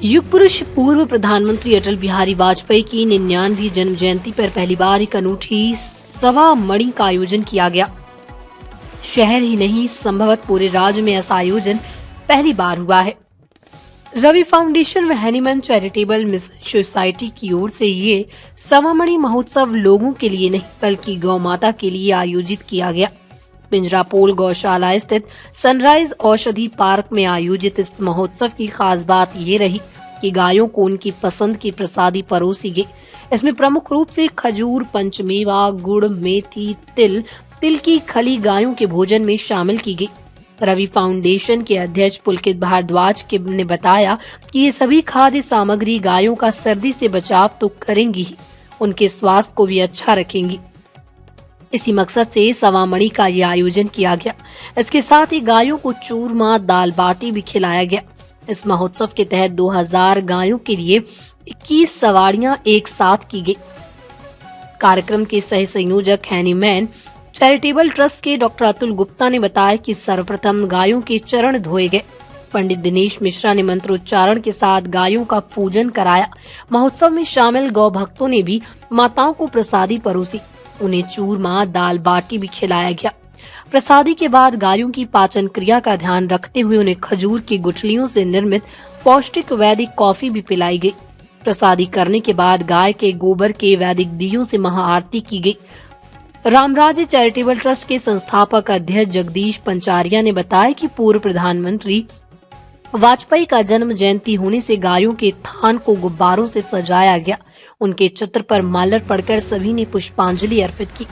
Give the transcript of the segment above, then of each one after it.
युग पुरुष पूर्व प्रधानमंत्री अटल बिहारी वाजपेयी की 99वीं जन्म जयंती पर पहली बार एक अनूठी सवा मणि का आयोजन किया गया। शहर ही नहीं, संभवतः पूरे राज्य में ऐसा आयोजन पहली बार हुआ है। रवि फाउंडेशन व हैनीमैन चैरिटेबल मिशन सोसाइटी की ओर से ये सवा मणि महोत्सव लोगों के लिए नहीं बल्कि गौ माता के लिए आयोजित किया गया। पिंजरापोल गौशाला स्थित सनराइज औषधि पार्क में आयोजित इस महोत्सव की खास बात ये रही कि गायों को उनकी पसंद की प्रसादी परोसी गई। इसमें प्रमुख रूप से खजूर, पंचमेवा, गुड़, मेथी, तिल की खली गायों के भोजन में शामिल की गई। रवि फाउंडेशन के अध्यक्ष पुलकित भारद्वाज ने बताया कि ये सभी खाद्य सामग्री गायों का सर्दी से बचाव तो करेंगी ही, उनके स्वास्थ्य को भी अच्छा रखेंगी। इसी मकसद से सवा मणि का ये आयोजन किया गया। इसके साथ ही गायों को चूरमा, दाल बाटी भी खिलाया गया। इस महोत्सव के तहत 2000 गायों के लिए 21 सवारियां एक साथ की गई। कार्यक्रम के सह संयोजक हैनीमैन चैरिटेबल ट्रस्ट के डॉक्टर अतुल गुप्ता ने बताया कि सर्वप्रथम गायों के चरण धोए गए। पंडित दिनेश मिश्रा ने मंत्रोच्चारण के साथ गायों का पूजन कराया। महोत्सव में शामिल गौ भक्तों ने भी माताओं को प्रसादी परोसी। उन्हें चूरमा, दाल बाटी भी खिलाया गया। प्रसादी के बाद गायों की पाचन क्रिया का ध्यान रखते हुए उन्हें खजूर की गुठलियों से निर्मित पौष्टिक वैदिक कॉफी भी पिलाई गई। प्रसादी करने के बाद गाय के गोबर के वैदिक दियों से महाआरती की गई। रामराज्य चैरिटेबल ट्रस्ट के संस्थापक अध्यक्ष जगदीश पंचारिया ने बताया कि पूर्व प्रधानमंत्री वाजपेयी का जन्म जयंती होने से गायों के थान को गुब्बारों से सजाया गया। उनके चित्र पर माल्यार्पण पढ़कर सभी ने पुष्पांजलि अर्पित की।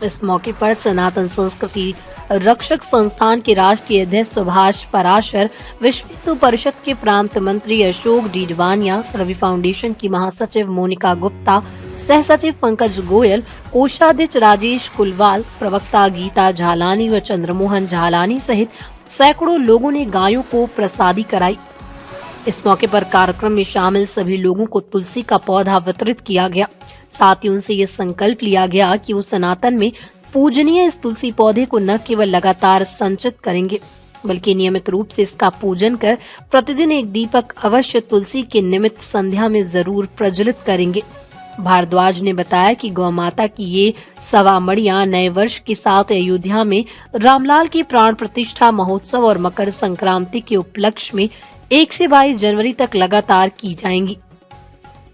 इस मौके पर सनातन संस्कृति रक्षक संस्थान के राष्ट्रीय अध्यक्ष सुभाष पराशर, विश्व हिंदू परिषद के प्रांत मंत्री अशोक डीडवानिया, रवि फाउंडेशन की महासचिव मोनिका गुप्ता, सह सचिव पंकज गोयल, कोषाध्यक्ष राजेश कुलवाल, प्रवक्ता गीता झालानी व चंद्रमोहन झालानी सहित सैकड़ों लोगों ने गायों को प्रसादी कराई। इस मौके पर कार्यक्रम में शामिल सभी लोगों को तुलसी का पौधा वितरित किया गया। साथ ही उनसे ये संकल्प लिया गया कि वो सनातन में पूजनीय इस तुलसी पौधे को न केवल लगातार संचित करेंगे बल्कि नियमित रूप से इसका पूजन कर प्रतिदिन एक दीपक अवश्य तुलसी के निमित्त संध्या में जरूर प्रज्वलित करेंगे। भारद्वाज ने बताया कि गौ माता की ये सवा मणियां नए वर्ष के साथ अयोध्या में रामलाल की प्राण प्रतिष्ठा महोत्सव और मकर संक्रांति के उपलक्ष्य में 1 से 22 जनवरी तक लगातार की जाएंगी।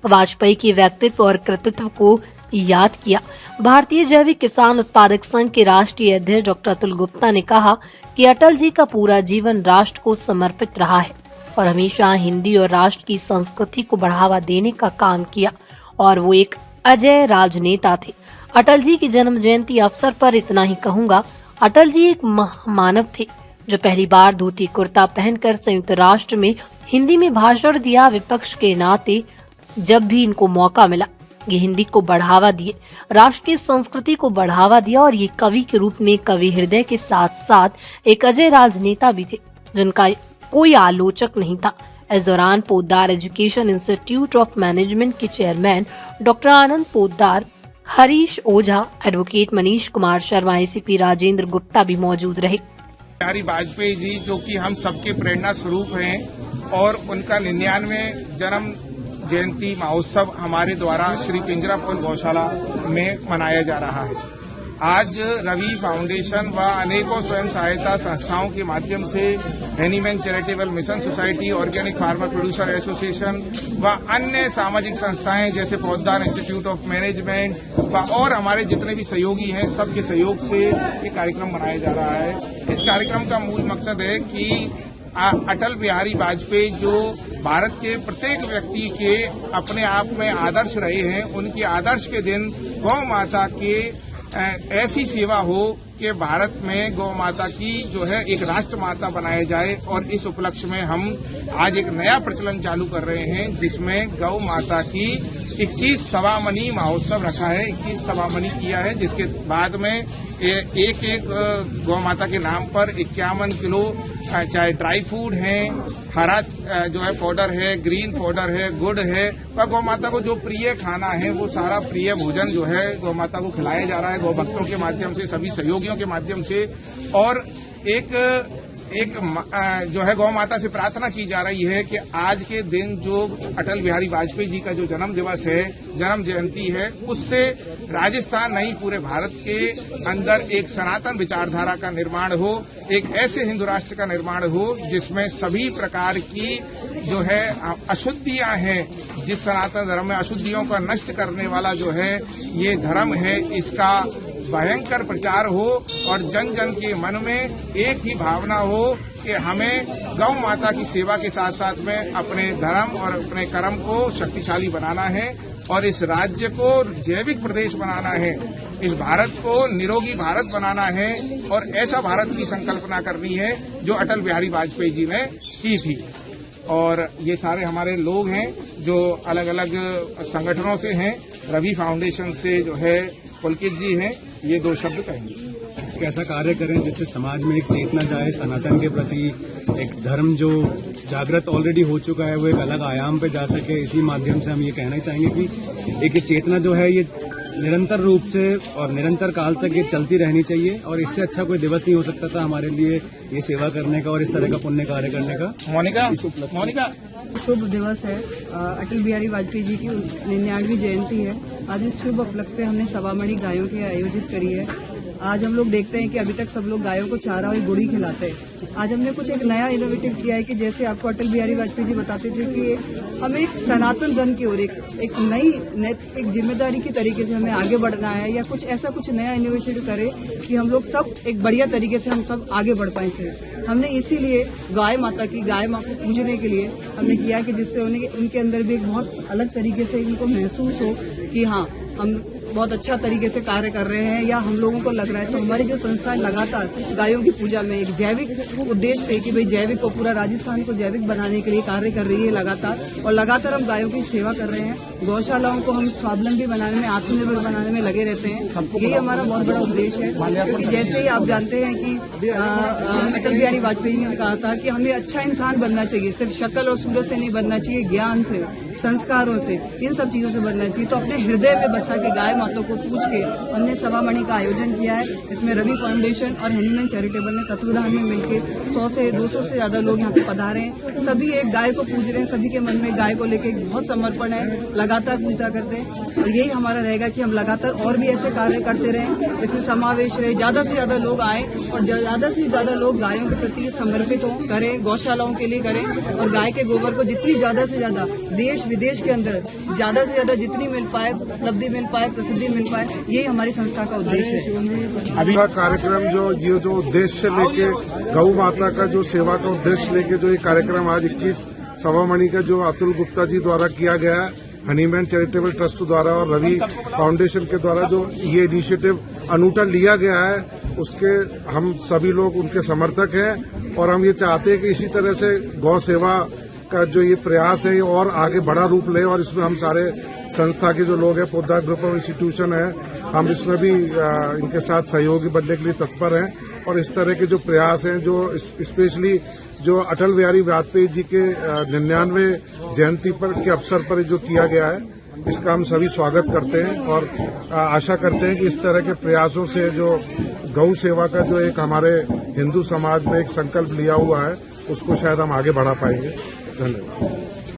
वाजपेयी के व्यक्तित्व और कृतित्व को याद किया। भारतीय जैविक किसान उत्पादक संघ के राष्ट्रीय अध्यक्ष डॉक्टर अतुल गुप्ता ने कहा कि अटल जी का पूरा जीवन राष्ट्र को समर्पित रहा है और हमेशा हिंदी और राष्ट्र की संस्कृति को बढ़ावा देने का काम किया और वो एक अजय राजनेता थे। अटल जी की जन्म जयंती अवसर पर इतना ही कहूंगा। अटल जी एक महामानव थे जो पहली बार धोती कुर्ता पहनकर संयुक्त राष्ट्र में हिंदी में भाषण दिया। विपक्ष के नाते जब भी इनको मौका मिला ये हिंदी को बढ़ावा दिए, राष्ट्र की संस्कृति को बढ़ावा दिया और ये कवि के रूप में कवि हृदय के साथ साथ एक अजय राजनेता भी थे जिनका कोई आलोचक नहीं था। इस दौरान Poddar education institute of management के चेयरमैन डॉक्टर आनंद पोद्दार, हरीश ओझा, एडवोकेट मनीष कुमार शर्मा, एसीपी राजेंद्र गुप्ता भी मौजूद रहे। बिहारी वाजपेयी जी जो कि हम सबके प्रेरणा स्वरूप हैं और उनका 99वें जन्म जयंती महोत्सव हमारे द्वारा श्री पिंजरापोल गौशाला में मनाया जा रहा है। आज रवि फाउंडेशन व अनेकों स्वयं सहायता संस्थाओं के माध्यम से Hahnemann charitable mission society, organic farmer producer association व अन्य सामाजिक संस्थाएं जैसे पोद्दार इंस्टीट्यूट ऑफ मैनेजमेंट व और हमारे जितने भी सहयोगी हैं सबके सहयोग से ये कार्यक्रम मनाया जा रहा है। इस कार्यक्रम का मूल मकसद है कि अटल बिहारी वाजपेयी जो भारत के प्रत्येक व्यक्ति के अपने आप में आदर्श रहे हैं, उनके आदर्श के दिन गौ माता के ऐसी सेवा हो कि भारत में गौ माता की जो है एक राष्ट्र माता बनाया जाए। और इस उपलक्ष्य में हम आज एक नया प्रचलन चालू कर रहे हैं जिसमें गौ माता की 21 सवा मणि महोत्सव रखा है। 21 सवा मणि किया है जिसके बाद में एक गौ माता के नाम पर 51 किलो चाहे ड्राई फूड है, हरा जो है पाउडर है, ग्रीन पाउडर है, गुड़ है, व गौ माता को जो प्रिय खाना है वो सारा प्रिय भोजन जो है गौ माता को खिलाया जा रहा है गौ भक्तों के माध्यम से, सभी सहयोगियों के माध्यम से। और एक एक जो है गौ माता से प्रार्थना की जा रही है कि आज के दिन जो अटल बिहारी वाजपेयी जी का जो जन्म दिवस है, जन्म जयंती है, उससे राजस्थान नहीं पूरे भारत के अंदर एक सनातन विचारधारा का निर्माण हो, एक ऐसे हिंदू राष्ट्र का निर्माण हो जिसमें सभी प्रकार की जो है अशुद्धियां हैं, जिस सनातन धर्म में अशुद्धियों का नष्ट करने वाला जो है ये धर्म है, इसका भयंकर प्रचार हो और जन जन के मन में एक ही भावना हो कि हमें गौ माता की सेवा के साथ साथ में अपने धर्म और अपने कर्म को शक्तिशाली बनाना है और इस राज्य को जैविक प्रदेश बनाना है, इस भारत को निरोगी भारत बनाना है और ऐसा भारत की संकल्पना करनी है जो अटल बिहारी वाजपेयी जी ने की थी। और ये सारे हमारे लोग हैं जो अलग अलग संगठनों से हैं, रवि फाउंडेशन से जो है पुलकित जी हैं, ये दो शब्द कहेंगे। कैसा कार्य करें जिससे समाज में एक चेतना जाए सनातन के प्रति, एक धर्म जो जागृत ऑलरेडी हो चुका है वो एक अलग आयाम पे जा सके। इसी माध्यम से हम ये कहना चाहेंगे कि एक चेतना जो है ये निरंतर रूप से और निरंतर काल तक ये चलती रहनी चाहिए और इससे अच्छा कोई दिवस नहीं हो सकता था हमारे लिए ये सेवा करने का और इस तरह का पुण्य कार्य करने का। मोनिका शुभ दिवस है, अटल बिहारी वाजपेयी जी की 99वीं जयंती है। आज इस शुभ उपलक्ष्य पे हमने सवामणि गायों की आयोजित करी है। आज हम लोग देखते हैं कि अभी तक सब लोग गायों को चारा और गुड़ी खिलाते हैं। आज हमने कुछ एक नया इनोवेटिव किया है कि जैसे आपको अटल बिहारी वाजपेयी जी बताते थे कि हमें एक सनातन धर्म की ओर एक नई एक जिम्मेदारी की तरीके से हमें आगे बढ़ना है या कुछ ऐसा कुछ नया इनोवेशन करे कि हम लोग सब एक बढ़िया तरीके से हम सब आगे बढ़ पाएंगे। हमने इसीलिए गाय माँ को पूजने के लिए हमने किया कि जिससे उनके अंदर भी एक बहुत अलग तरीके से इनको महसूस हो कि हाँ हम बहुत अच्छा तरीके से कार्य कर रहे हैं या हम लोगों को लग रहा है। तो हमारी जो संस्था लगातार गायों की पूजा में एक जैविक उद्देश्य से कि भाई जैविक को पूरा राजस्थान को जैविक बनाने के लिए कार्य कर रही है लगातार हम गायों की सेवा कर रहे हैं। गौशालाओं को हम स्वावलंबी बनाने में, आत्मनिर्भर बनाने में लगे रहते हैं। यही हमारा बहुत बड़ा उद्देश्य है क्योंकि जैसे ही आप जानते हैं कि अटल बिहारी वाजपेयी ने कहा था कि हमें अच्छा इंसान बनना चाहिए, सिर्फ शक्ल और सूरत से नहीं बनना चाहिए, ज्ञान से, संस्कारों से, इन सब चीजों से बनना चाहिए। तो अपने हृदय में बसा के गाय माता को पूछ के हमने सवामणि का आयोजन किया है। इसमें रवि फाउंडेशन और हनीमैन चैरिटेबल ने तत्वाधान में मिलकर 100 से 200 से ज्यादा लोग यहाँ पे पधारे हैं। सभी एक गाय को पूज रहे हैं, सभी के मन में गाय को लेके बहुत समर्पण है, लगातार पूजा करते हैं और यही हमारा रहेगा कि हम लगातार और भी ऐसे कार्य करते रहें, इसमें समावेश रहे, ज्यादा से ज्यादा लोग आए और ज्यादा से ज्यादा लोग गायों के प्रति समर्पित हो करें, गौशालाओं के लिए करें और गाय के गोबर को जितनी ज्यादा से ज्यादा देश विदेश के अंदर ज्यादा से ज्यादा जितनी मिल पाए, उपलब्धि मिल पाए, प्रसिद्धि मिल पाए, यही हमारी संस्था का उद्देश्य है। अभी का कार्यक्रम जो उद्देश्य लेके गौ माता का जो सेवा का उद्देश्य लेके जो ये कार्यक्रम आज 21 सवामणि का जो अतुल गुप्ता जी द्वारा किया गया है, हनीमैन चैरिटेबल ट्रस्ट द्वारा और रवि फाउंडेशन के द्वारा जो ये इनिशिएटिव अनूठा लिया गया है, उसके हम सभी लोग उनके समर्थक हैं और हम ये चाहते हैं कि इसी तरह से गौ सेवा का जो ये प्रयास है और आगे बड़ा रूप ले और इसमें हम सारे संस्था के जो लोग हैं, पोद्दार ग्रुप ऑफ इंस्टीट्यूशन है, हम इसमें भी इनके साथ सहयोगी बनने के लिए तत्पर हैं और इस तरह के जो प्रयास हैं, जो स्पेशली जो अटल बिहारी वाजपेयी जी के 99वें जयंती पर के अवसर पर जो किया गया है, इसका हम सभी स्वागत करते हैं और आशा करते हैं कि इस तरह के प्रयासों से जो गौ सेवा का जो एक हमारे हिंदू समाज में एक संकल्प लिया हुआ है, उसको शायद हम आगे बढ़ा पाएंगे। धन्यवाद।